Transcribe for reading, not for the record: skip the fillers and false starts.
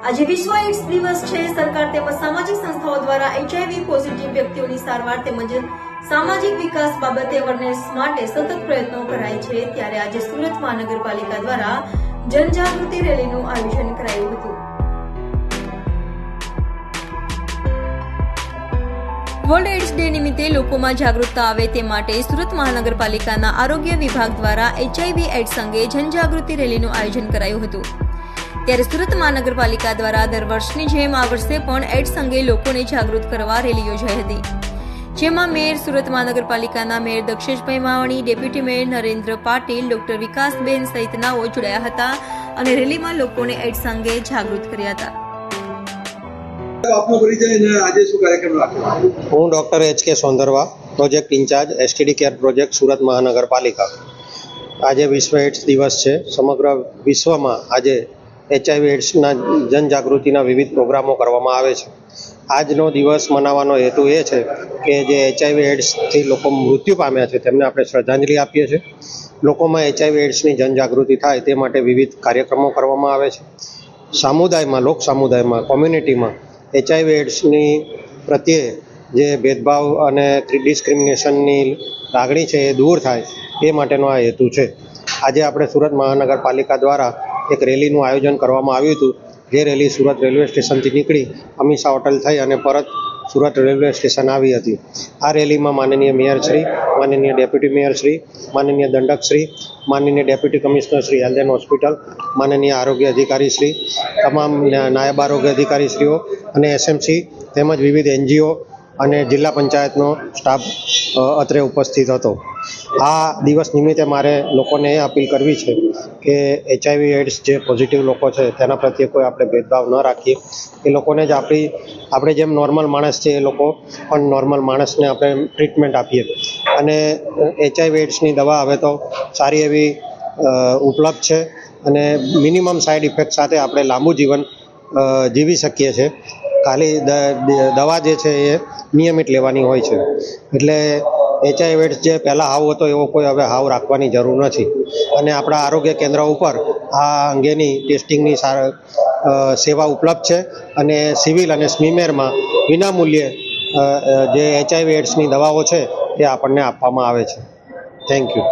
આજે વિશ્વ એઇડ્સ દિવસ છે। સરકાર તેમજ સામાજિક સંસ્થાઓ દ્વારા HIV પોઝિટિવ વ્યક્તિઓની સારવાર તેમજ સામાજિક વિકાસ બાબતે અવેરનેસ માટે સતત પ્રયત્નો કરાય છે। ત્યારે આજે સુરત મહાનગરપાલિકા દ્વારા જનજાગૃતિ રેલીનું આયોજન કરાયું હતું। વર્લ્ડ એઇડ્સ ડે નિમિત્તે લોકોમાં જાગૃતતા આવે તે માટે સુરત મહાનગરપાલિકાના આરોગ્ય વિભાગ દ્વારા HIV એઇડ્સ અંગે જનજાગૃતિ રેલીનું આયોજન કરાયું હતું। ત્યારે સુરત મહાનગરપાલિકા દ્વારા દર વર્ષની જેમ આ વર્ષે પણ એઇડ્સ અંગે લોકોને જાગૃત કરવા રેલી યોજાઈ હતી, જેમાં મેયર સુરત મહાનગરપાલિકાના mayor Daksheshbhai Mavani, deputy mayor Narendra Patil, doctor Vikasben સહિતનાઓ જોડાયા હતા અને રેલીમાં લોકોને એઇડ્સ અંગે જાગૃત કર્યા હતા। હું doctor HK Sondarva, project in charge STD care project Surat મહાનગરપાલિકા। આજે વિશ્વ એઇડ્સ દિવસ છે। સમગ્ર વિશ્વમાં આજે HIV એઇડ્સના જનજાગૃતિના વિવિધ પ્રોગ્રામો કરવામાં આવે છે। આજનો દિવસ મનાવવાનો હેતુ એ છે કે જે HIV એઇડ્સથી લોકો મૃત્યુ પામ્યા છે તેમને આપણે શ્રદ્ધાંજલિ આપીએ છીએ। લોકોમાં HIV એઇડ્સની જનજાગૃતિ થાય તે માટે વિવિધ કાર્યક્રમો કરવામાં આવે છે। સમુદાયમાં, લોક સમુદાયમાં, કોમ્યુનિટીમાં HIV એઇડ્સની પ્રત્યે જે ભેદભાવ અને ડિસ્ક્રિમિનેશનની લાગણી છે એ દૂર થાય એ માટેનો આ હેતુ છે। આજે આપણે સુરત મહાનગરપાલિકા દ્વારા એક રેલીનું આયોજન કરવામાં આવ્યું હતું, જે રેલી સુરત રેલવે સ્ટેશનથી નીકળી અમીષા હોટલ થઈ અને પરત સુરત રેલવે સ્ટેશન આવી હતી। આ રેલીમાં માનનીય મેયરશ્રી, માનનીય ડેપ્યુટી મેયરશ્રી, માનનીય દંડકશ્રી, માનનીય ડેપ્યુટી કમિશનરશ્રી હેલ્થ એન્ડ હોસ્પિટલ, માનનીય આરોગ્ય અધિકારીશ્રી, તમામ નાયબ આરોગ્ય અધિકારીશ્રીઓ અને SMC તેમજ વિવિધ NGO અને જિલ્લા પંચાયતનો સ્ટાફ અત્રે ઉપસ્થિત હતો। આ દિવસ નિમિત્તે મારે લોકોને એ અપીલ કરવી છે કે HIV એઇડ્સ જે પોઝિટિવ લોકો છે તેના પ્રત્યે કોઈ આપણે ભેદભાવ ન રાખીએ। એ લોકોને જ આપણે જેમ નોર્મલ માણસ છે એ લોકો પણ નોર્મલ માણસને આપણે ટ્રીટમેન્ટ આપીએ અને HIV એઇડ્સની દવા હવે તો સારી એવી ઉપલબ્ધ છે અને મિનિમમ સાઇડ ઇફેક્ટ સાથે આપણે લાંબુ જીવન જીવી શકીએ છીએ। ખાલી દવા જે છે એ નિયમિત લેવાની હોય છે। એટલે HIV એઇડ્સ જે પહેલાં હાવ હતો એવો કોઈ હવે હાવ રાખવાની જરૂર નથી અને આપણા આરોગ્ય કેન્દ્ર ઉપર આ અંગેની ટેસ્ટિંગની સેવા ઉપલબ્ધ છે અને સિવિલ અને સ્મીમેરમાં વિનામૂલ્યે જે HIV એઇડ્સની દવાઓ છે એ આપણને આપવામાં આવે છે। Thank you.